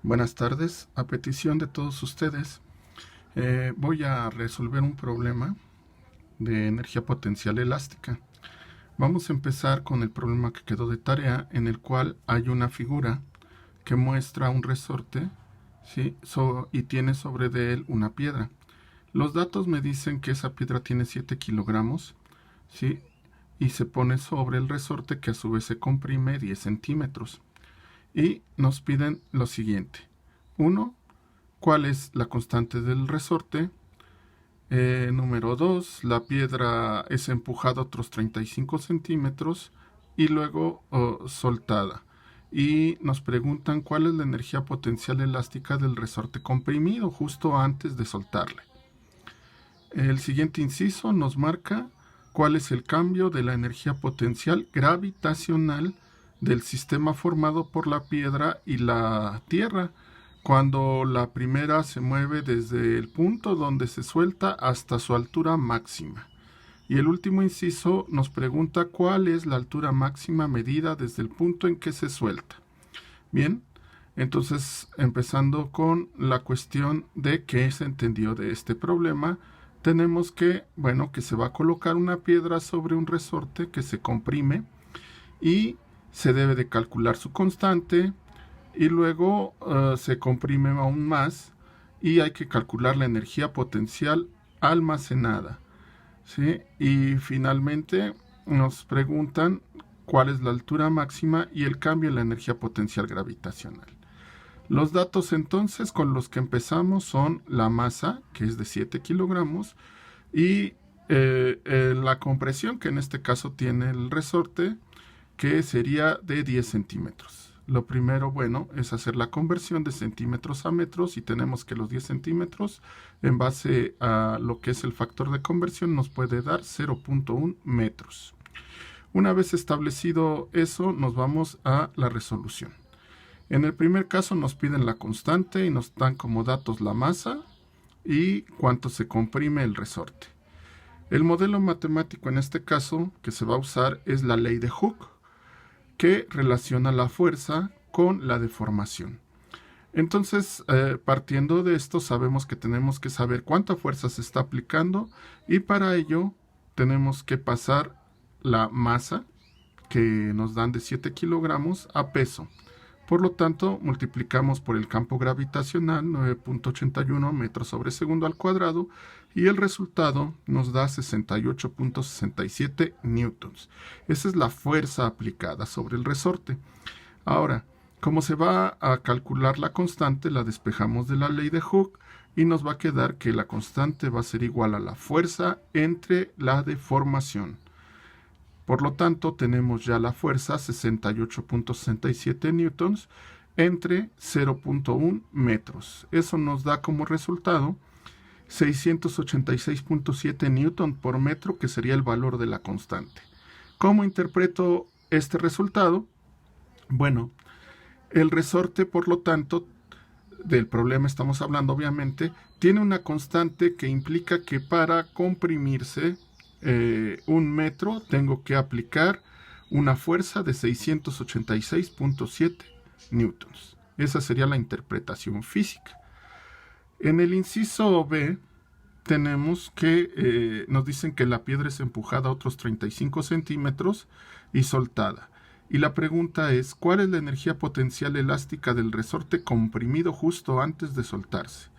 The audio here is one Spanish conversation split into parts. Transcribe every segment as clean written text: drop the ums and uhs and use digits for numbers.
Buenas tardes. A petición de todos ustedes, voy a resolver un problema de energía potencial elástica. Vamos a empezar con el problema que quedó de tarea, en el cual hay una figura que muestra un resorte, ¿sí? Y tiene sobre de él una piedra. Los datos me dicen que esa piedra tiene 7 kilogramos, ¿sí? Y se pone sobre el resorte, que a su vez se comprime 10 centímetros. Y nos piden lo siguiente. 1. ¿Cuál es la constante del resorte? Número 2. La piedra es empujada otros 35 centímetros y luego soltada. Y nos preguntan cuál es la energía potencial elástica del resorte comprimido justo antes de soltarle. El siguiente inciso nos marca cuál es el cambio de la energía potencial gravitacional del sistema formado por la piedra y la tierra, cuando la primera se mueve desde el punto donde se suelta hasta su altura máxima. Y el último inciso nos pregunta cuál es la altura máxima medida desde el punto en que se suelta. Bien, entonces empezando con la cuestión de qué se entendió de este problema, tenemos que se va a colocar una piedra sobre un resorte que se comprime y se debe de calcular su constante y luego se comprime aún más y hay que calcular la energía potencial almacenada, ¿sí? Y finalmente nos preguntan cuál es la altura máxima y el cambio en la energía potencial gravitacional. Los datos entonces con los que empezamos son la masa, que es de 7 kilogramos, y la compresión, que en este caso tiene el resorte, que sería de 10 centímetros. Lo primero, es hacer la conversión de centímetros a metros y tenemos que los 10 centímetros, en base a lo que es el factor de conversión, nos puede dar 0.1 metros. Una vez establecido eso, nos vamos a la resolución. En el primer caso nos piden la constante y nos dan como datos la masa y cuánto se comprime el resorte. El modelo matemático en este caso que se va a usar es la ley de Hooke, que relaciona la fuerza con la deformación. Entonces, partiendo de esto, sabemos que tenemos que saber cuánta fuerza se está aplicando y para ello tenemos que pasar la masa, que nos dan de 7 kilogramos, a peso. Por lo tanto, multiplicamos por el campo gravitacional, 9.81 metros sobre segundo al cuadrado, y el resultado nos da 68.67 newtons. Esa es la fuerza aplicada sobre el resorte. Ahora, como se va a calcular la constante, la despejamos de la ley de Hooke y nos va a quedar que la constante va a ser igual a la fuerza entre la deformación. Por lo tanto, tenemos ya la fuerza 68.67 newtons entre 0.1 metros. Eso nos da como resultado 686.7 newton por metro, que sería el valor de la constante. ¿Cómo interpreto este resultado? Bueno, el resorte, por lo tanto, del problema estamos hablando obviamente, tiene una constante que implica que para comprimirse 1 metro tengo que aplicar una fuerza de 686.7 newtons. Esa sería la interpretación física. En el inciso B tenemos que nos dicen que la piedra es empujada a otros 35 centímetros y soltada. Y la pregunta es, ¿cuál es la energía potencial elástica del resorte comprimido justo antes de soltarse?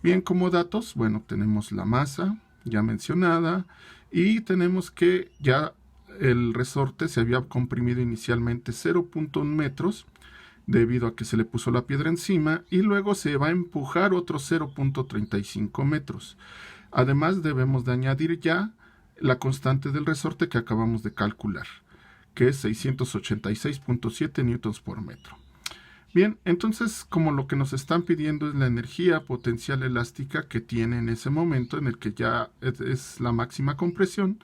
Bien, como datos, tenemos la masa ya mencionada y tenemos que ya el resorte se había comprimido inicialmente 0.1 metros debido a que se le puso la piedra encima y luego se va a empujar otros 0.35 metros. Además debemos de añadir ya la constante del resorte que acabamos de calcular, que es 686.7 newtons por metro. Bien, entonces como lo que nos están pidiendo es la energía potencial elástica que tiene en ese momento en el que ya es la máxima compresión,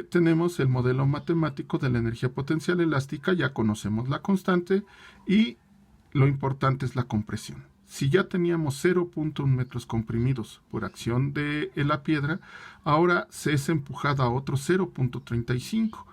tenemos el modelo matemático de la energía potencial elástica, ya conocemos la constante y lo importante es la compresión. Si ya teníamos 0.1 metros comprimidos por acción de la piedra, ahora se es empujada a otro 0.35.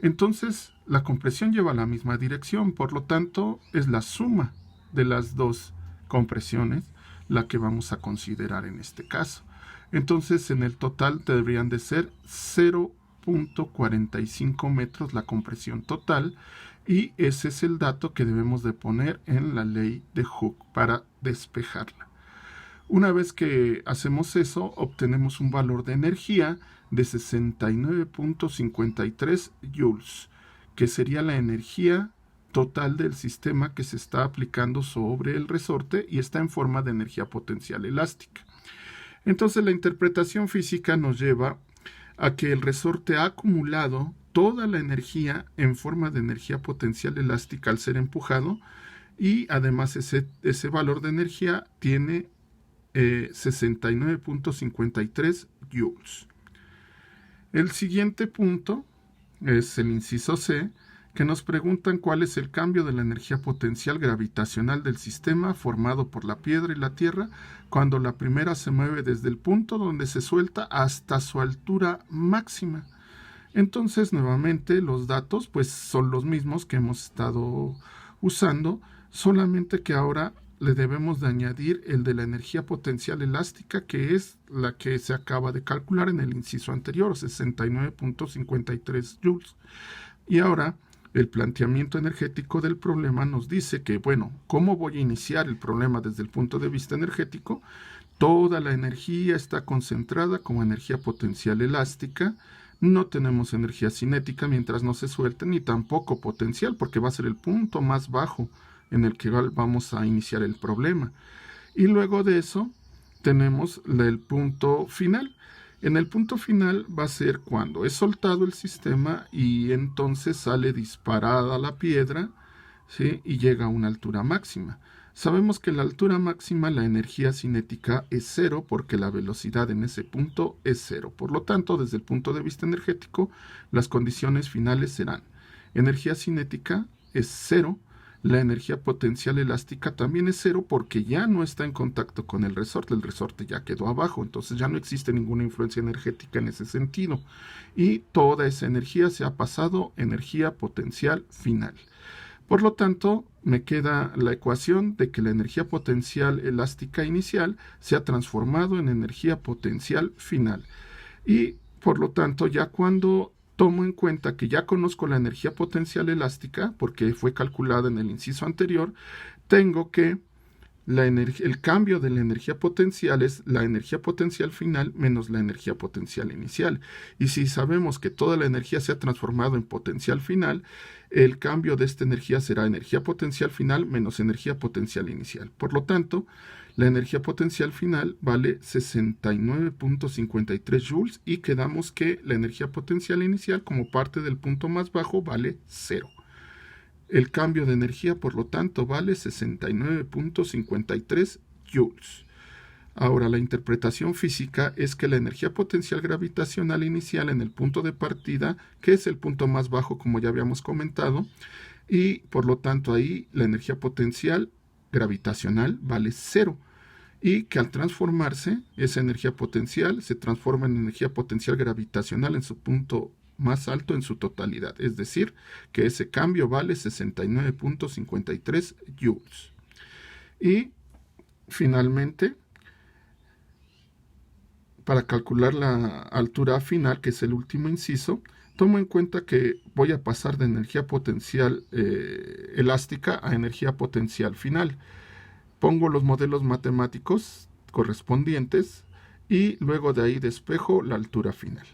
Entonces la compresión lleva la misma dirección, por lo tanto es la suma de las dos compresiones la que vamos a considerar en este caso. Entonces, en el total deberían de ser 0.45 metros la compresión total, y ese es el dato que debemos de poner en la ley de Hooke para despejarla. Una vez que hacemos eso, obtenemos un valor de energía de 69.53 joules, que sería la energía total del sistema que se está aplicando sobre el resorte y está en forma de energía potencial elástica. Entonces la interpretación física nos lleva a que el resorte ha acumulado toda la energía en forma de energía potencial elástica al ser empujado, y además ese valor de energía tiene 69.53 joules. El siguiente punto es el inciso C, que nos preguntan cuál es el cambio de la energía potencial gravitacional del sistema formado por la piedra y la tierra cuando la primera se mueve desde el punto donde se suelta hasta su altura máxima. Entonces, nuevamente, los datos pues son los mismos que hemos estado usando, solamente que ahora le debemos de añadir el de la energía potencial elástica, que es la que se acaba de calcular en el inciso anterior, 69.53 joules. Y ahora el planteamiento energético del problema nos dice que, bueno, ¿cómo voy a iniciar el problema desde el punto de vista energético? Toda la energía está concentrada como energía potencial elástica. No tenemos energía cinética mientras no se suelte, ni tampoco potencial, porque va a ser el punto más bajo en el que vamos a iniciar el problema. Y luego de eso tenemos el punto final. En el punto final va a ser cuando es soltado el sistema y entonces sale disparada la piedra, ¿sí? Y llega a una altura máxima. Sabemos que la altura máxima, la energía cinética es cero, porque la velocidad en ese punto es cero. Por lo tanto, desde el punto de vista energético, las condiciones finales serán: energía cinética es cero, la energía potencial elástica también es cero, porque ya no está en contacto con el resorte ya quedó abajo, entonces ya no existe ninguna influencia energética en ese sentido, y toda esa energía se ha pasado a energía potencial final. Por lo tanto, me queda la ecuación de que la energía potencial elástica inicial se ha transformado en energía potencial final. Y por lo tanto, ya cuando tomo en cuenta que ya conozco la energía potencial elástica, porque fue calculada en el inciso anterior, tengo que el cambio de la energía potencial es la energía potencial final menos la energía potencial inicial. Y si sabemos que toda la energía se ha transformado en potencial final, el cambio de esta energía será energía potencial final menos energía potencial inicial. Por lo tanto, la energía potencial final vale 69.53 joules, y quedamos que la energía potencial inicial, como parte del punto más bajo, vale 0. El cambio de energía, por lo tanto, vale 69.53 joules. Ahora, la interpretación física es que la energía potencial gravitacional inicial en el punto de partida, que es el punto más bajo, como ya habíamos comentado, y por lo tanto ahí la energía potencial gravitacional vale 0, y que al transformarse, esa energía potencial se transforma en energía potencial gravitacional en su punto más alto en su totalidad, es decir, que ese cambio vale 69.53 joules. Y finalmente, para calcular la altura final, que es el último inciso, tomo en cuenta que voy a pasar de energía potencial elástica a energía potencial final. Pongo los modelos matemáticos correspondientes y luego de ahí despejo la altura final.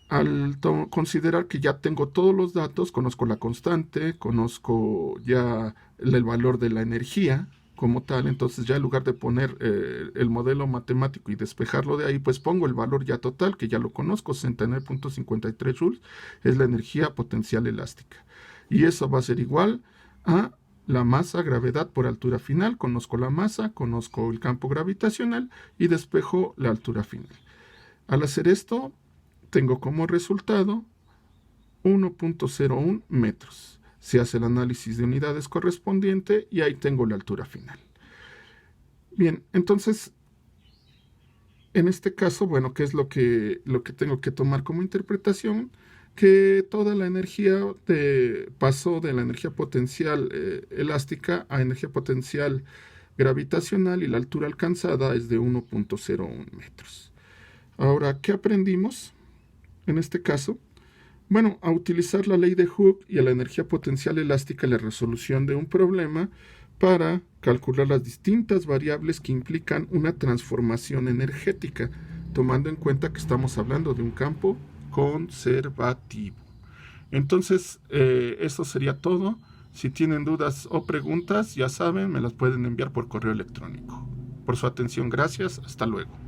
Al considerar que ya tengo todos los datos, conozco la constante, conozco ya el valor de la energía como tal, entonces ya en lugar de poner el modelo matemático y despejarlo de ahí, pues pongo el valor ya total, que ya lo conozco, 69.53 joules, es la energía potencial elástica. Y eso va a ser igual a la masa, gravedad por altura final. Conozco la masa, conozco el campo gravitacional y despejo la altura final. Al hacer esto, tengo como resultado 1.01 metros. Se hace el análisis de unidades correspondiente y ahí tengo la altura final. Bien, entonces, en este caso, bueno, ¿qué es lo que tengo que tomar como interpretación? que toda la energía pasó de la energía potencial elástica a energía potencial gravitacional y la altura alcanzada es de 1.01 metros. Ahora, ¿qué aprendimos en este caso? Bueno, a utilizar la ley de Hooke y a la energía potencial elástica en la resolución de un problema para calcular las distintas variables que implican una transformación energética, tomando en cuenta que estamos hablando de un campo conservativo. Entonces, eso sería todo. Si tienen dudas o preguntas, ya saben, me las pueden enviar por correo electrónico. Por su atención, gracias. Hasta luego.